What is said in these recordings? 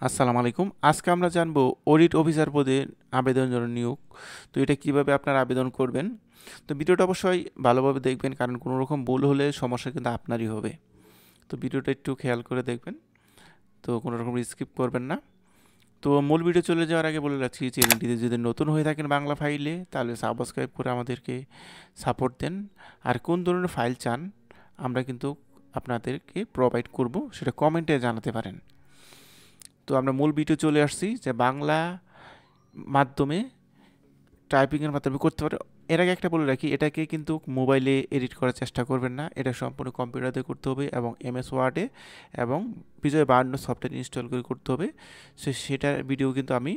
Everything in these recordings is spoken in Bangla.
আসসালামু আলাইকুম। আজকে আমরা জানবো অডিট অফিসার পদে আবেদনের জন্য নিয়োগ। তো এটা কিভাবে আপনারা আবেদন করবেন। তো ভিডিওটা অবশ্যই ভালোভাবে দেখবেন, কারণ কোনো রকম ভুল হলে সমস্যা কিন্তু আপনারই হবে। তো ভিডিওটা একটু খেয়াল করে দেখবেন, তো কোনো রকম স্কিপ করবেন না। তো মূল ভিডিও চলে যাওয়ার আগে বলে রাখছি, চ্যানেলটিতে যদি নতুন হয়ে থাকেন বাংলা ফাইলে, তাহলে সাবস্ক্রাইব করে আমাদেরকে সাপোর্ট দেন। আর কোন ধরনের ফাইল চান আমরা কিন্তু আপনাদেরকে প্রোভাইড করব, সেটা কমেন্টে জানাতে পারেন। তো আমরা মূল ভিডিও চলে আসছি, যে বাংলা মাধ্যমে টাইপিংয়ের মাধ্যমে করতে পারে। এর আগে একটা বলে রাখি, এটাকে কিন্তু মোবাইলে এডিট করার চেষ্টা করবেন না, এটা সম্পূর্ণ কম্পিউটারে করতে হবে এবং এমএস ওয়ার্ডে এবং বিজয় 52 সফটওয়্যার ইনস্টল করে করতে হবে। সেটার ভিডিও কিন্তু আমি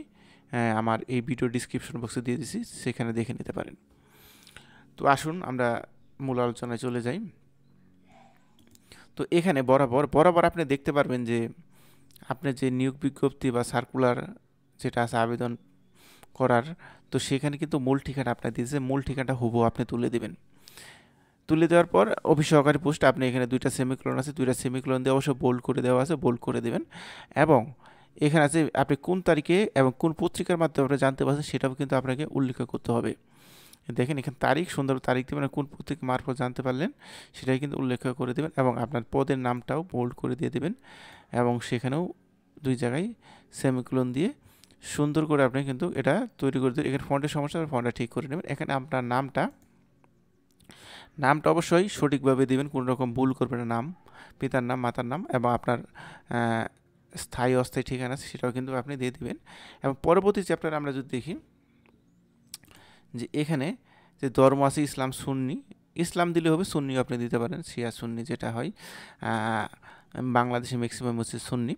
আমার এই ভিডিও ডিসক্রিপশন বক্সে দিয়ে দিছি, সেখানে দেখে নিতে পারেন। তো আসুন আমরা মূল আলোচনায় চলে যাই। তো এখানে বরাবর আপনি দেখতে পারবেন যে আপনার যে নিয়োগ বিজ্ঞপ্তি বা সার্কুলার যেটা আছে আবেদন করার, তো সেখানে কিন্তু মূল ঠিকানা আপনার দিয়েছে, মূল ঠিকানাটা হুবহু আপনি তুলে দেবেন। তুলে দেওয়ার পর অফিস সহকারী পোস্ট, আপনি এখানে দুইটা সেমিকোলন আছে, দুইটা সেমিকোলন দিয়ে অবশ্যই বোল্ড করে দেওয়া আছে, বোল্ড করে দেবেন। এবং এখানে আছে আপনি কোন তারিখে এবং কোন পত্রিকার মাধ্যমে আপনি জানতে পারছেন, সেটাও কিন্তু আপনাকে উল্লেখ করতে হবে। দেখেন এখানে তারিখ, সুন্দর তারিখ দেবেন, কোন পত্রিকা মারফত জানতে পারলেন সেটাই কিন্তু উল্লেখ করে দেবেন, এবং আপনার পদের নামটাও বোল্ড করে দিয়ে দেবেন। এবং সেখানেও দুই জায়গায় সেমিকোলন দিয়ে সুন্দর করে আপনি কিন্তু এটা তৈরি করে দেবেন। এখানে ফন্টের সমস্যা, ফন্টটা ঠিক করে নেবেন। এখানে আপনার নামটা অবশ্যই সঠিকভাবে দিবেন, কোনো রকম ভুল করবেন না। নাম, পিতার নাম, মাতার নাম এবং আপনার স্থায়ী অস্থায়ী ঠিকানা আছে সেটাও কিন্তু আপনি দিয়ে দিবেন। এবং পরবর্তী চ্যাপ্টার আমরা যদি দেখি, যে এখানে যে ধর্ম আছে ইসলাম, সুন্নি, ইসলাম দিলে হবে, সুন্নিও আপনি দিতে পারেন, শিয়া সুন্নি যেটা হয়। বাংলাদেশে ম্যাক্সিমাম হচ্ছে সুন্নি।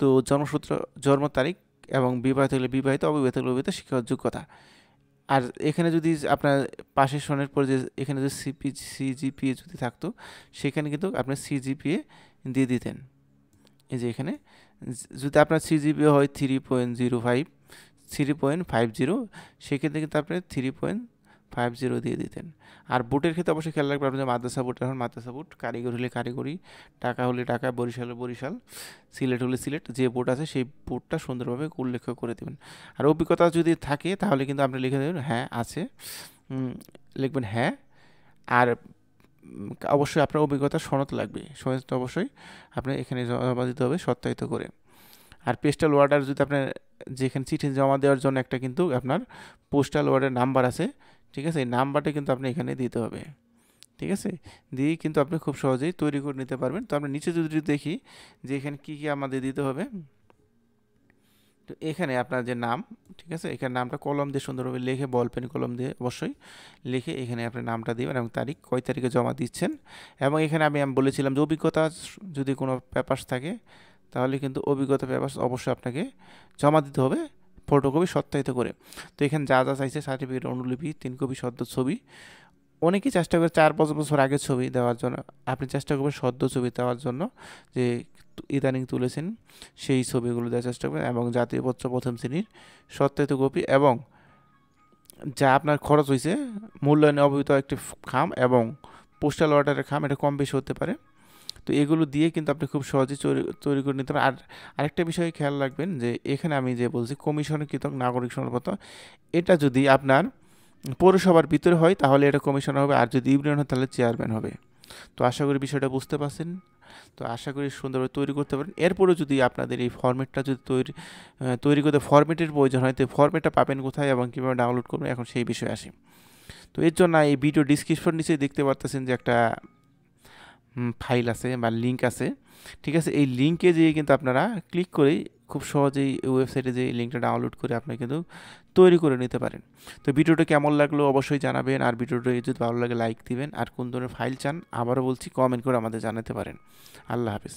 তো জন্মসূত্র, জন্ম তারিখ এবং বিবাহিত হলে বিবাহিত, অবিবাহিত হলে অবিবাহিত, শিক্ষাগত যোগ্যতা। আর এখানে যদি আপনার পাশের সনের পরে যে এখানে যদি সিজিপিএ যদি থাকতো, সেখানে কিন্তু আপনি সিজিপিএ দিয়ে দিতেন। এই যে এখানে যদি আপনার সিজিপিএ হয় 3.05, 3.50, সেক্ষেত্রে কিন্তু আপনি 3.50 দিয়ে দিতেন। আর বুটের ক্ষেত্রে অবশ্যই খেয়াল রাখবেন, আপনি মাদ্রাসা বুট এখন মাদ্রাসা বুট, কারিগরি হলে কারিগরি, টাকা হলে টাকা, বরিশাল হলে বরিশাল, সিলেট হলে সিলেট, যে বুট আছে সেই বুটটা সুন্দরভাবে উল্লেখ করে দেবেন। আর অভিজ্ঞতা যদি থাকে তাহলে কিন্তু আপনি লিখে দেবেন হ্যাঁ আছে, লিখবেন হ্যাঁ। আর অবশ্যই আপনার অভিজ্ঞতা সনদ লাগবে, সনদটা অবশ্যই আপনি এখানে জমা দিতে হবে সত্যায়িত করে। আর পোস্টাল অর্ডার যদি আপনার, যেখানে চিঠি জমা দেওয়ার জন্য একটা কিন্তু আপনার পোস্টাল অর্ডার নাম্বার আছে, ঠিক আছে, এই নাম্বারটা কিন্তু আপনি এখানে দিতে হবে। ঠিক আছে, দিয়েই কিন্তু আপনি খুব সহজেই তৈরি করে নিতে পারবেন। তো আমরা নিচে যদি দেখি যে এখানে কী কী আমাদের দিতে হবে, তো এখানে আপনার যে নাম, ঠিক আছে, এখানে নামটা কলম দিয়ে সুন্দরভাবে লিখে, বল পেন কলম দিয়ে অবশ্যই লিখে এখানে আপনার নামটা দিবেন এবং তারিখ, কয় তারিখে জমা দিচ্ছেন। এবং এখানে আমি বলেছিলাম যে অভিজ্ঞতা যদি কোনো পেপারস থাকে, তাহলে কিন্তু অভিজ্ঞতা পেপারস অবশ্যই আপনাকে জমা দিতে হবে ফটোকপি সত্যায়িত করে। তো এখানে যা যা চাইছে, সার্টিফিকেট, অনুলিপি, 3 কপি সদ্য ছবি। অনেকেই চেষ্টা করে 4-5 বছর আগের ছবি দেওয়ার জন্য, আপনি চেষ্টা করবেন সদ্য ছবি দেওয়ার জন্য, যে ইদানিং তুলেছেন সেই ছবিগুলো দেওয়ার চেষ্টা করবেন। এবং জাতীয় পত্র প্রথম শ্রেণীর সত্যায়িত কপি, এবং যা আপনার খরচ হয়েছে, মূল্যায়নে অবহিত একটি খাম এবং পোস্টাল অর্ডারের খাম, এটা কম বেশি হতে পারে। তো এগুলো দিয়ে কিন্তু আপনি খুব সহজেই তৈরি করে নিতে পারেন। আর আরেকটা বিষয় খেয়াল রাখবেন, যে এখানে আমি যে বলছি কমিশনকৃত নাগরিক সনদপত্র, এটা যদি আপনার পৌরসভার ভিতরে হয় তাহলে এটা কমিশনার হবে, আর যদি ইউনিয়ন হয় তাহলে চেয়ারম্যান হবে। তো আশা করি বিষয়টা বুঝতে পারছেন। তো আশা করি সুন্দরভাবে তৈরি করতে পারেন। এরপরেও যদি আপনাদের এই ফরম্যাটটা যদি তৈরি করতে ফরম্যাটের প্রয়োজন হয়, তো ফরম্যাটটা পাবেন কোথায় এবং কীভাবে ডাউনলোড করবেন, এখন সেই বিষয়ে আসি। তো এর জন্য এই ভিডিও ডিসক্রিপশন নিচে দেখতে পারতেছেন যে একটা ফাইল আছে বা লিঙ্ক আছে, ঠিক আছে, এই লিঙ্কে যেয়ে কিন্তু আপনারা ক্লিক করেই খুব সহজেই ওয়েবসাইটে যে লিঙ্কটা ডাউনলোড করে আপনি কিন্তু তৈরি করে নিতে পারেন। তো ভিডিওটা কেমন লাগলো অবশ্যই জানাবেন, আর ভিডিওটা যদি ভালো লাগে লাইক দিবেন, আর কোন ধরনের ফাইল চান আবারও বলছি কমেন্ট করে আমাদের জানাতে পারেন। আল্লাহ হাফিজ।